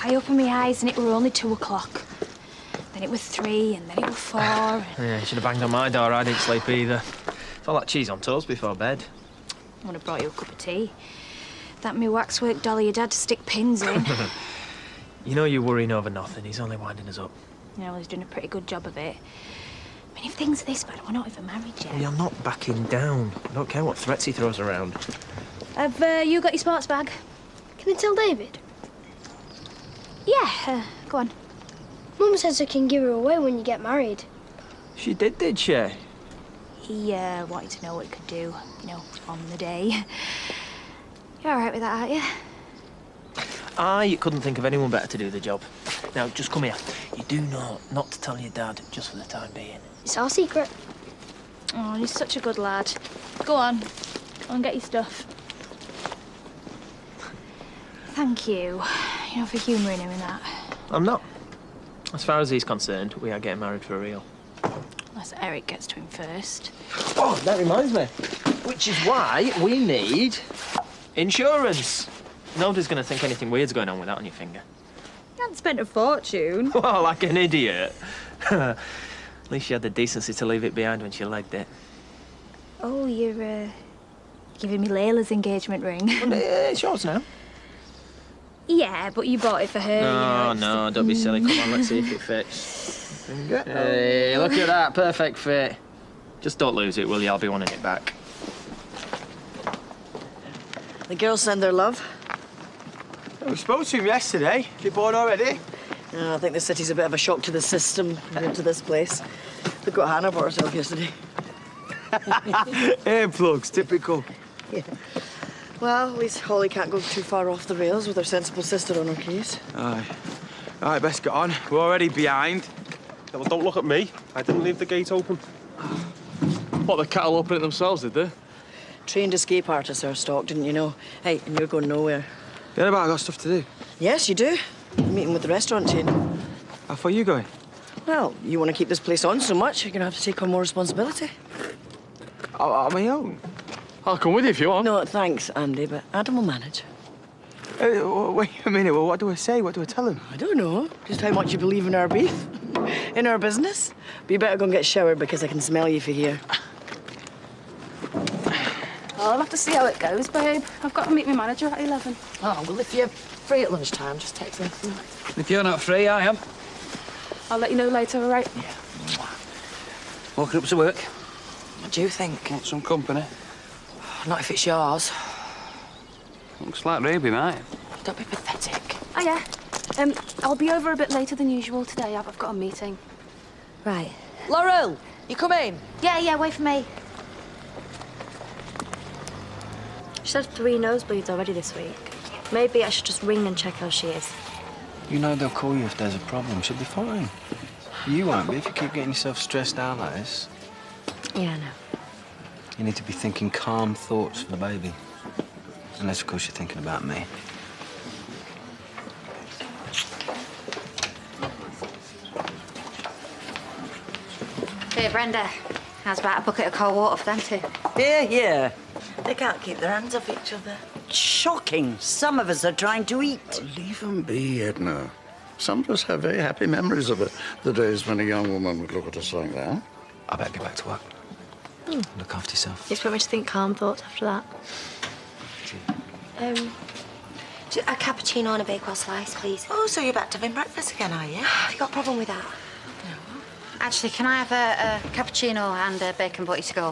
I opened my eyes and it were only 2 o'clock. Then it was 3 and then it was 4. And... Yeah, you should have banged on my door. I didn't sleep either. Felt like cheese on toast before bed. I would have brought you a cup of tea. That me waxwork dolly you'd had to stick pins in. You know you're worrying over nothing. He's only winding us up. Yeah, well, he's doing a pretty good job of it. I mean, if things are this bad, we're not even married yet. Well, you're not backing down. I don't care what threats he throws around. Have you got your sports bag? Can I tell David? Yeah, go on. Mum says I can give her away when you get married. She did she? He wanted to know what he could do, you know, on the day. You're all right with that, aren't you? I couldn't think of anyone better to do the job. Now, just come here. You do know not to tell your dad, just for the time being. It's our secret. Oh, he's such a good lad. Go on. Go and get your stuff. Thank you, you know, for humouring him in that. I'm not. As far as he's concerned, we are getting married for real. Unless Eric gets to him first. Oh, that reminds me. Which is why we need insurance. Nobody's going to think anything weird's going on with that on your finger. You hadn't spent a fortune. Well, like an idiot. At least you had the decency to leave it behind when she legged it. Oh, you're giving me Layla's engagement ring. Well, it's yours now. Yeah, but you bought it for her. No, you know, no, don't be silly. Come on, let's see if it fits. Hey, look at that. Perfect fit. Just don't lose it, will you? I'll be wanting it back. The girls send their love. We spoke to him yesterday. They bored already? I think the city's a bit of a shock to the system into this place. Look what Hannah bought herself yesterday. Hair plugs, typical. Yeah. Well, at least Holly can't go too far off the rails with her sensible sister on her case. Aye. All right, best get on. We're already behind. Yeah, well, don't look at me. I didn't leave the gate open. What, the cattle open it themselves, did they? Trained escape artists are stock, didn't you know? Hey, and you're going nowhere. Yeah, but I got stuff to do. Yes, you do. You're meeting with the restaurant chain. How far are you going? Well, you want to keep this place on so much, you're going to have to take on more responsibility. On my own? I'll come with you if you want. No, thanks, Andy, but Adam will manage. Wait a minute. Well, what do I say? What do I tell him? I don't know. Just how much you believe in our beef. In our business. But you better go and get showered because I can smell you for here. I'll have to see how it goes, babe. I've got to meet my manager at 11. Oh, well, if you're free at lunchtime, just text me. If you're not free, I am. I'll let you know later, all right? Yeah. Walking up to work. What do you think? Want some company? Not if it's yours. Looks like Ruby, mate. Don't be pathetic. Oh, yeah. I'll be over a bit later than usual today. I've got a meeting. Right. Laurel, you come in. Yeah, wait for me. She's had 3 nosebleeds already this week. Maybe I should just ring and check how she is. You know they'll call you if there's a problem. She'll be fine. You won't be if you keep getting yourself stressed out like this. Yeah, I know. You need to be thinking calm thoughts for the baby. Unless, of course, you're thinking about me. Here, Brenda. How's about a bucket of cold water for them two? Yeah. They can't keep their hands off each other. Shocking. Some of us are trying to eat. Leave them be, Edna. Some of us have very happy memories of it. The days when a young woman would look at us like that. I better get back to work. Look after yourself. You expect me to think calm thoughts after that? Just a cappuccino and a Bakewell slice, please. Oh, so you're back to having breakfast again, are you? Have you got a problem with that? Actually, can I have a cappuccino and a bacon butty to go?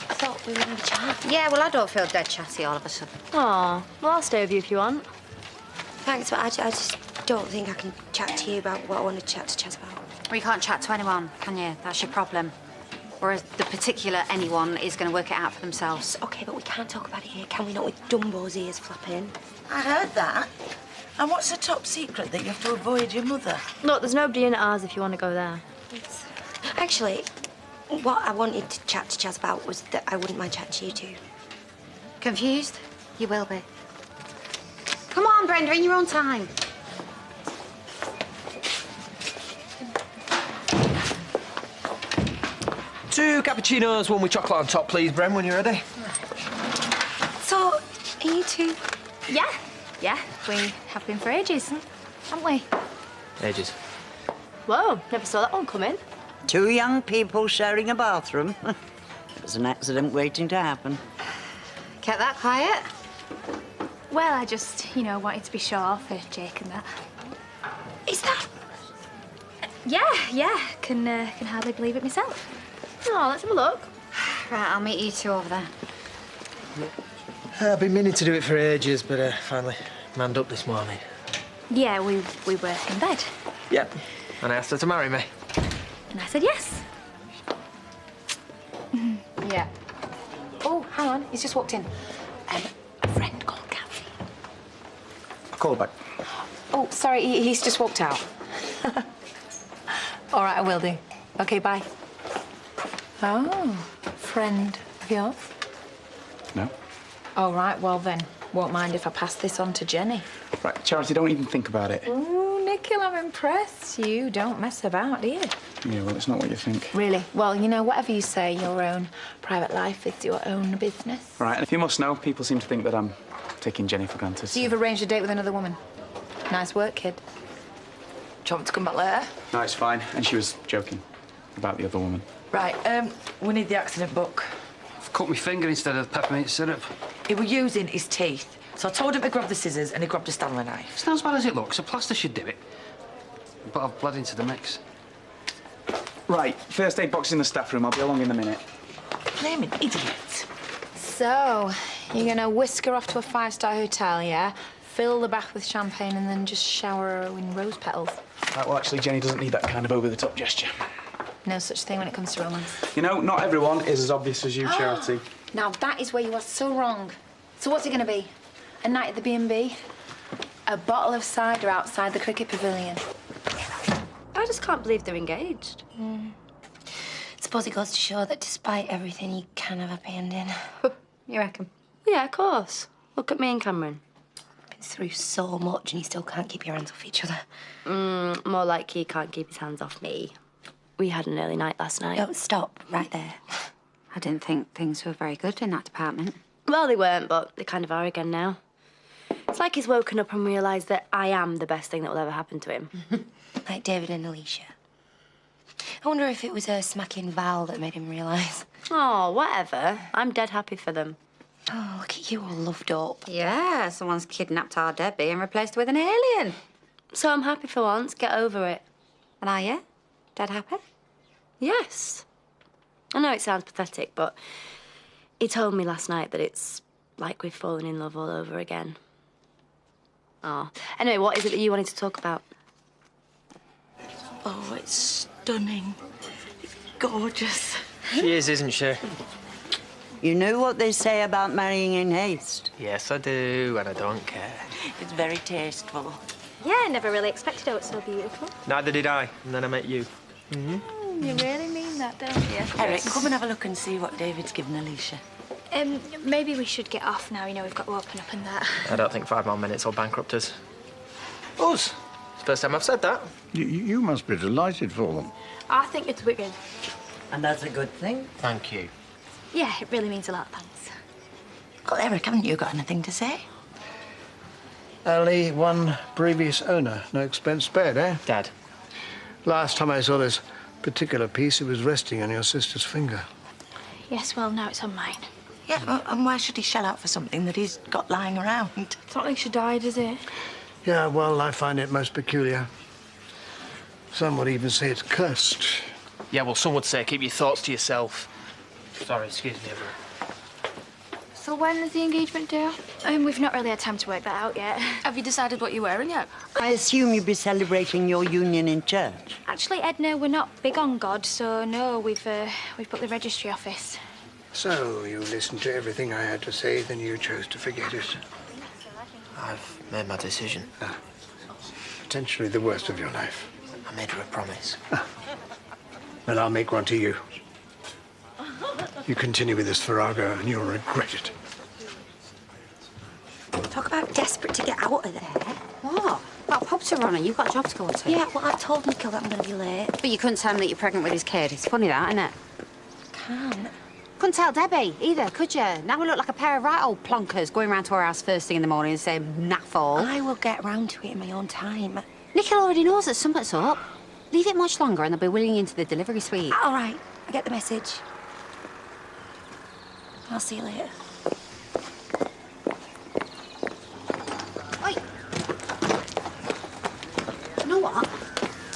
I thought we were going to chat. Yeah, well, I don't feel dead chatty all of a sudden. Aw, well, I'll stay with you if you want. Thanks, but I just don't think I can chat to you about what I want to chat to Chas about. Well, you can't chat to anyone, can you? That's your problem. Whereas the particular anyone is going to work it out for themselves. OK, but we can't talk about it here, can we not, with Dumbo's ears flapping? I heard that. And what's the top secret, that you have to avoid your mother? Look, there's nobody in at ours if you want to go there. Actually, what I wanted to chat to Chas about was that I wouldn't mind chatting to you two. Confused? You will be. Come on, Brenda, in your own time. Two cappuccinos, one with chocolate on top, please, Bren, when you're ready. So, are you two? Yeah. Yeah, we have been for ages, haven't we? Ages. Whoa, never saw that one coming. 2 young people sharing a bathroom. It was an accident waiting to happen. Kept that quiet? Well, I just, wanted to be sure for Jake and that. Is that? Yeah, can hardly believe it myself. Oh, let's have a look. Right, I'll meet you two over there. I've been meaning to do it for ages, but finally manned up this morning. Yeah, we were in bed. Yep. And I asked her to marry me. And I said yes. Yeah. Oh, hang on, he's just walked in. A friend called Kathy. I'll call her back. Oh, sorry, he's just walked out. All right, I will do. Okay, bye. Oh, friend of yours? No. Oh, right, well then, won't mind if I pass this on to Jenny. Right, Charity, don't even think about it. Ooh, Nikhil, I'm impressed. You don't mess about, do you? Yeah, well, it's not what you think. Really? Well, whatever you say, your own private life is your own business. Right, and if you must know, people seem to think that I'm taking Jenny for granted. So you've arranged a date with another woman? Nice work, kid. Do you want me to come back later? No, it's fine. And she was joking about the other woman. Right, we need the accident book. I've cut my finger instead of peppermint syrup. He was using his teeth, so I told him to grab the scissors and he grabbed a Stanley knife. It's not as bad as it looks. A plaster should do it. But I've bled into the mix. Right, first aid box in the staff room. I'll be along in a minute. Blaming idiot. So, you're gonna whisk her off to a 5-star hotel, yeah? Fill the bath with champagne and then just shower her in rose petals. Right, well, actually, Jenny doesn't need that kind of over-the-top gesture. No such thing when it comes to romance. You know, not everyone is as obvious as you, Charity. Now, that is where you are so wrong. So what's it gonna be? A night at the B&B? A bottle of cider outside the cricket pavilion? I just can't believe they're engaged. Suppose it goes to show that despite everything, you can have a happy ending. You reckon? Yeah, of course. Look at me and Cameron. Been through so much and you still can't keep your hands off each other. More like he can't keep his hands off me. We had an early night last night. Don't stop right there. I didn't think things were very good in that department. Well, they weren't, but they kind of are again now. It's like he's woken up and realised that I am the best thing that will ever happen to him. Like David and Alicia. I wonder if it was her smacking Val that made him realise. Oh, whatever. I'm dead happy for them. Oh, look at you all loved up. Yeah, someone's kidnapped our Debbie and replaced her with an alien. So I'm happy for once. Get over it. And are you? Dead happy? Yes. I know it sounds pathetic, but he told me last night that it's like we've fallen in love all over again. Oh. Anyway, what is it that you wanted to talk about? Oh, it's stunning. It's gorgeous. She is, isn't she? You know what they say about marrying in haste? Yes, I do, and I don't care. It's very tasteful. Yeah, I never really expected it was so beautiful. Neither did I, and then I met you. You really mean that, don't you? Eric, come and have a look and see what David's given Alicia. Maybe we should get off now. We've got to open up and that. I don't think 5 more minutes will bankrupt us. Us? It's the first time I've said that. You must be delighted for them. I think it's wicked. And that's a good thing. Thank you. Yeah, it really means a lot, thanks. Well, Eric, haven't you got anything to say? Only one previous owner, no expense spared, eh? Dad. Last time I saw this particular piece, it was resting on your sister's finger. Yes, well, now it's on mine. Yeah, well, and why should he shell out for something that he's got lying around? It's not like she died, is it? Yeah, well, I find it most peculiar. Some would even say it's cursed. Yeah, well, some would say keep your thoughts to yourself. Sorry, excuse me, everyone. So when is the engagement due? We've not really had time to work that out yet. Have you decided what you're wearing yet? I assume you'd be celebrating your union in church. Actually, Edna, we're not big on God, so no, we've booked the registry office. So, you listened to everything I had to say, then you chose to forget it. I've made my decision. Potentially the worst of your life. I made her a promise. Well, I'll make one to you. You continue with this farrago and you'll regret it. Talk about desperate to get out of there. What? Got a pub to run and you've got a job to go to. Yeah, well, I told Nikhil that I'm going to be late. But you couldn't tell him that you're pregnant with his kid. It's funny, that, isn't it? Can't. Couldn't tell Debbie either, could you? Now we look like a pair of right old plonkers going round to our house first thing in the morning and saying naff all. I will get round to it in my own time. Nicola already knows that something's up. Leave it much longer and they'll be wheeling into the delivery suite. All right, I get the message. I'll see you later. Oi. You know what?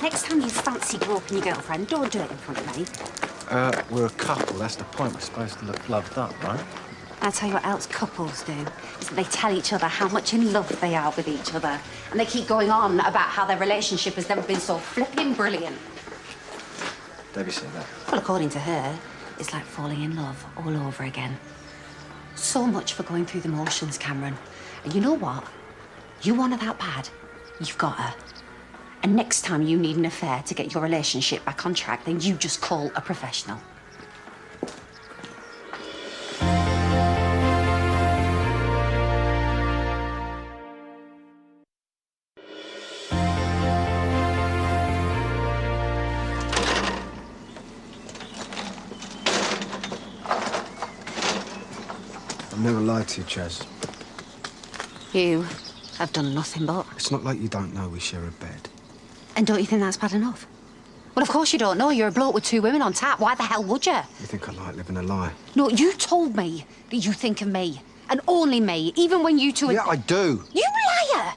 Next time you fancy groping your girlfriend, don't do it in front of me. We're a couple. That's the point. We're supposed to look loved up, right? I'll tell you what else couples do, is that they tell each other how much in love they are with each other. And they keep going on about how their relationship has never been so flipping brilliant. Debbie said that. Well, according to her, it's like falling in love all over again. So much for going through the motions, Cameron. And you know what? You want her that bad, you've got her. And next time you need an affair to get your relationship back on track, then you just call a professional. I've never lied to you, Chaz. You have done nothing but. It's not like you don't know we share a bed. And don't you think that's bad enough? Well, of course you don't know. You're a bloke with 2 women on tap. Why the hell would you? You think I like living a lie? No, you told me that you think of me. And only me, even when you two... Yeah, I do. You liar!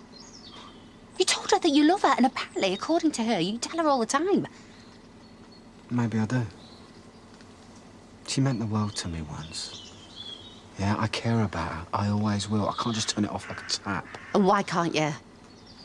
You told her that you love her, and apparently, according to her, you tell her all the time. Maybe I do. She meant the world to me once. Yeah, I care about her. I always will. I can't just turn it off like a tap. And why can't you?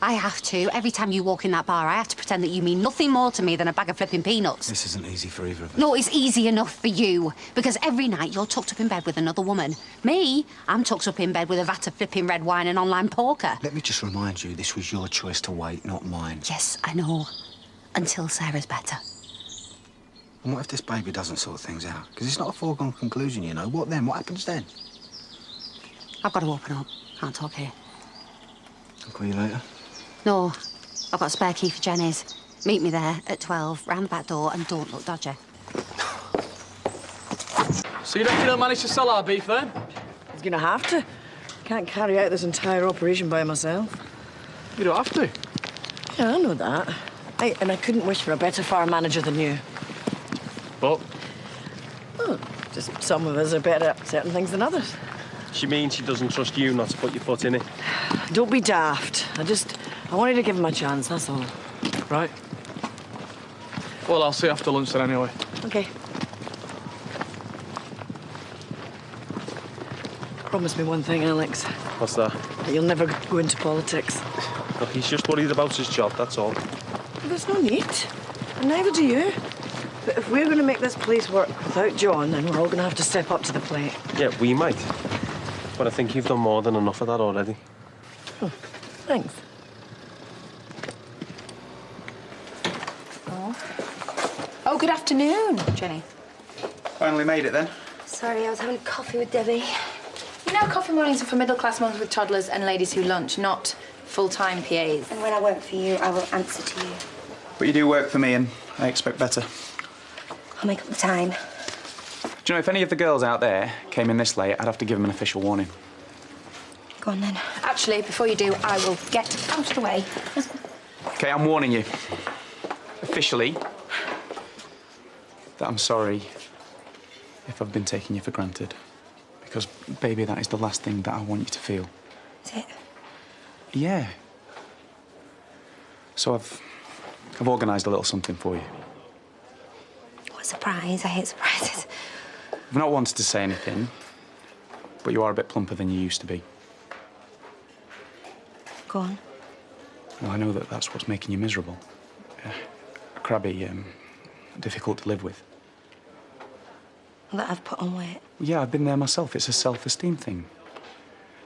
I have to. Every time you walk in that bar, I have to pretend that you mean nothing more to me than a bag of flipping peanuts. This isn't easy for either of us. No, it's easy enough for you. Because every night you're tucked up in bed with another woman. Me, I'm tucked up in bed with a vat of flipping red wine and online poker. Let me just remind you, this was your choice to wait, not mine. Yes, I know. Until Sarah's better. And what if this baby doesn't sort things out? Because it's not a foregone conclusion, you know. What then? What happens then? I've got to open up. Can't talk here. I'll call you later. No, I've got a spare key for Jenny's. Meet me there at 12, round the back door, and don't look dodgy. So you reckon he'll manage to sell our beef, then? He's gonna have to. Can't carry out this entire operation by myself. You don't have to. Yeah, I know that. And I couldn't wish for a better farm manager than you. But? Well, just some of us are better at certain things than others. She means she doesn't trust you not to put your foot in it. Don't be daft. I wanted to give him a chance, that's all. Right. Well, I'll see you after lunch then, anyway. OK. Promise me one thing, Alex. What's that? That you'll never go into politics. Look, he's just worried about his job, that's all. There's no need. And neither do you. But if we're going to make this place work without John, then we're all going to have to step up to the plate. Yeah, we might. But I think you've done more than enough of that already. Thanks. Oh, good afternoon, Jenny. Finally made it, then? Sorry, I was having coffee with Debbie. You know, coffee mornings are for middle-class mums with toddlers and ladies who lunch, not full-time PAs. And when I work for you, I will answer to you. But you do work for me, and I expect better. I'll make up the time. Do you know, if any of the girls out there came in this late, I'd have to give them an official warning. Go on, then. Actually, before you do, I will get out of the way. OK, I'm warning you. Officially. That I'm sorry if I've been taking you for granted. Because, baby, that is the last thing that I want you to feel. Is it? Yeah. So I've organised a little something for you. What a surprise. I hate surprises. I've not wanted to say anything, but you are a bit plumper than you used to be. Go on. Well, I know that that's what's making you miserable. Crabby, difficult to live with. That I've put on weight. Yeah, I've been there myself. It's a self-esteem thing.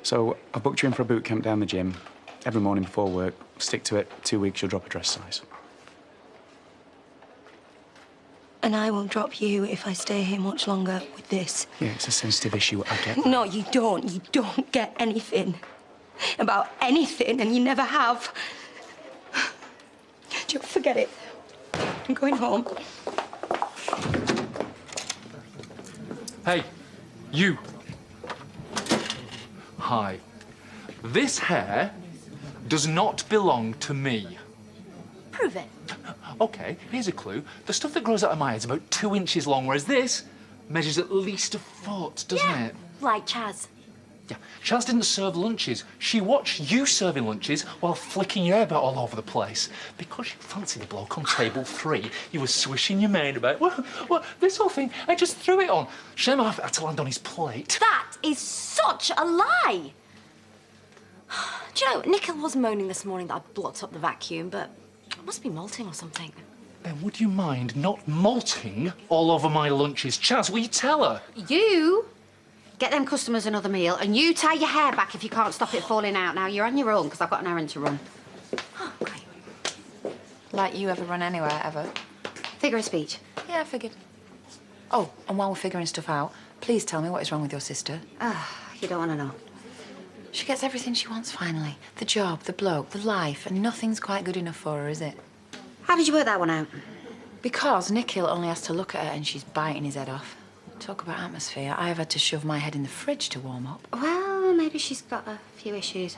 So I booked you in for a boot camp down the gym. Every morning before work. Stick to it. 2 weeks, you'll drop a dress size. And I will drop you if I stay here much longer with this. Yeah, it's a sensitive issue. I get that. No, you don't. You don't get anything about anything, and you never have. Just forget it. I'm going home. Hey, You. Hi. This hair does not belong to me. Prove it. OK, here's a clue. The stuff that grows out of my head is about 2 inches long, whereas this measures at least a foot, doesn't it? Like Chaz. Yeah. Chaz didn't serve lunches. She watched you serving lunches while flicking your hair about all over the place. Because you fancied the bloke on table 3, you were swishing your mane about, well, this whole thing, I just threw it on. Shame I had to land on his plate. That is such a lie! Do you know, Nickel was moaning this morning that I blocked up the vacuum, but it must be molting or something. Then would you mind not molting all over my lunches? Chaz, will you tell her? You get them customers another meal and you tie your hair back if you can't stop it falling out. Now, you're on your own because I've got an errand to run. Like you ever run anywhere, ever? Figure of speech. Yeah, I figured. Oh, and while we're figuring stuff out, please tell me what is wrong with your sister. You don't want to know. She gets everything she wants, finally. The job, the bloke, the life, and nothing's quite good enough for her, is it? How did you work that one out? Because Nikhil only has to look at her and she's biting his head off. Talk about atmosphere. I've had to shove my head in the fridge to warm up. Well, maybe she's got a few issues.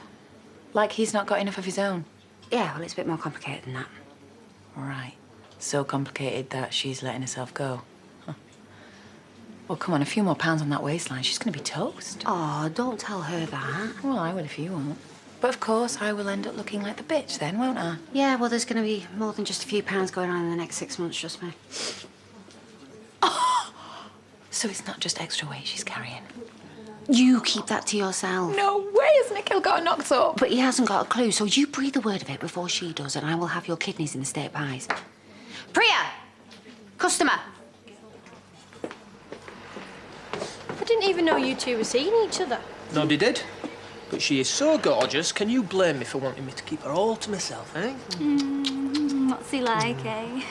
Like he's not got enough of his own? Yeah, well, it's a bit more complicated than that. Right. So complicated that she's letting herself go. Huh. Well, come on, a few more pounds on that waistline. She's going to be toast. Oh, don't tell her that. Well, I will if you won't. But of course, I will end up looking like the bitch then, won't I? Yeah, well, there's going to be more than just a few pounds going on in the next 6 months, trust me. So it's not just extra weight she's carrying? You keep that to yourself. No way has Nikhil got knocked up. But he hasn't got a clue, so you breathe a word of it before she does, and I will have your kidneys in the steak pies. Priya! Customer! I didn't even know you two were seeing each other. Nobody did. But she is so gorgeous, can you blame me for wanting me to keep her all to myself, eh? What's he like, eh?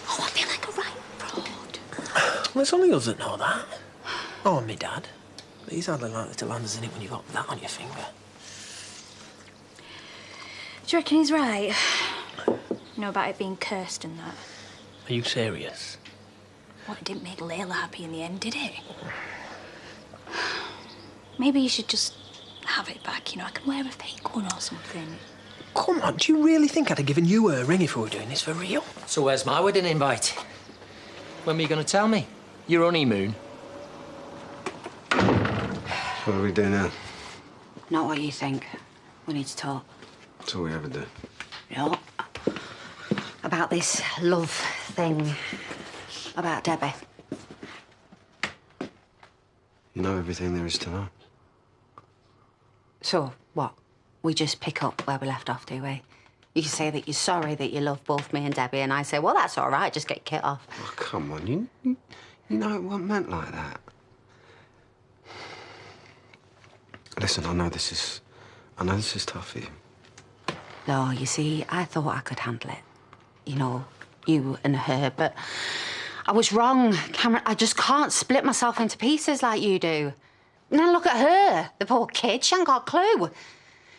Oh, I feel like a right fraud. Well, it's only us that know that. Oh, and me dad. But he's hardly likely to land us in it when you've got that on your finger. Do you reckon he's right? You know about it being cursed and that? Are you serious? Well, it didn't make Layla happy in the end, did it? Maybe you should just have it back, you know? I can wear a fake one or something. Come on, do you really think I'd have given you a ring if we were doing this for real? So where's my wedding invite? When were you going to tell me? Your honeymoon? What do we do now? Not what you think. We need to talk. That's all we ever do. No. About this love thing. About Debbie. You know everything there is to know. So, what? We just pick up where we left off, do we? You can say that you're sorry that you love both me and Debbie, and I say, well, that's all right, just get your kit off. Oh, come on, you know it wasn't meant like that. Listen, I know this is tough for you. No, you see, I thought I could handle it. You know, you and her, but I was wrong, Cameron. I just can't split myself into pieces like you do. And then look at her, the poor kid. She ain't got a clue.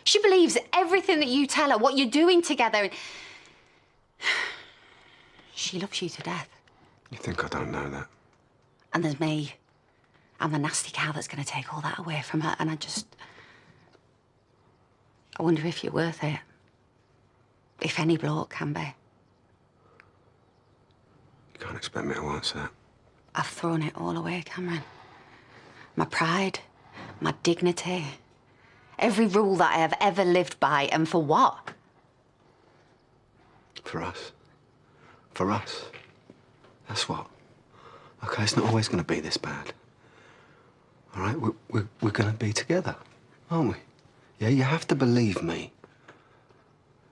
She believes everything that you tell her, what you're doing together. She loves you to death. You think I don't know that? And there's me. I'm the nasty cow that's going to take all that away from her, and I wonder if you're worth it. If any bloke can be. You can't expect me to answer that. I've thrown it all away, Cameron. My pride, my dignity, every rule that I have ever lived by, and for what? For us. For us. That's what. OK, it's not always going to be this bad. All right? We're going to be together, aren't we? Yeah, you have to believe me.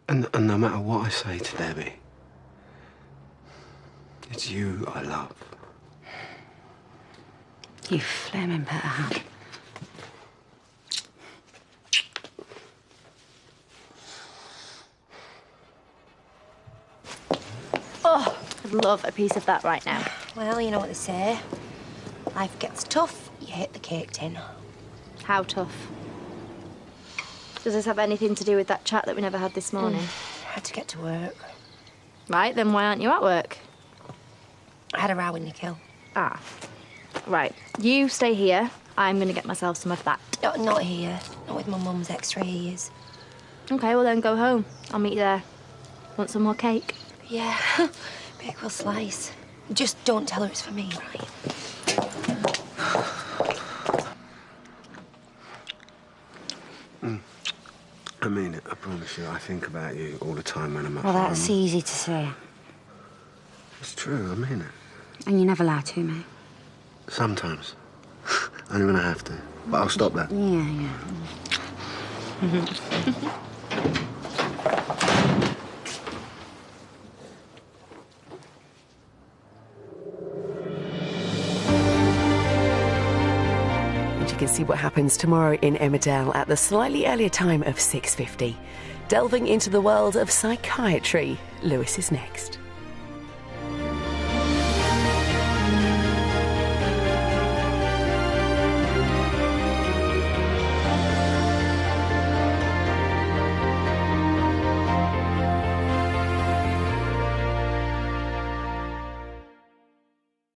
And no matter what I say to Debbie, it's you I love. You flaming better have. Oh, I'd love a piece of that right now. Well, you know what they say. Life gets tough, you hit the cake tin. How tough? Does this have anything to do with that chat that we never had this morning? Had to get to work. Right, then why aren't you at work? I had a row with Nikhil. Ah. Right, you stay here. I'm going to get myself some of that. No, not here. Not with my mum's extra ears. Okay, well then go home. I'll meet you there. Want some more cake? Yeah, big will slice. Just don't tell her it's for me, right? I mean it, I promise you. I think about you all the time when I'm at Well, home. that's easy to say. It's true, I mean it. And you never lie to me. Sometimes. Only when I have to. But I'll stop that. Yeah. And you can see what happens tomorrow in Emmerdale at the slightly earlier time of 6:50. Delving into the world of psychiatry, Lewis is next.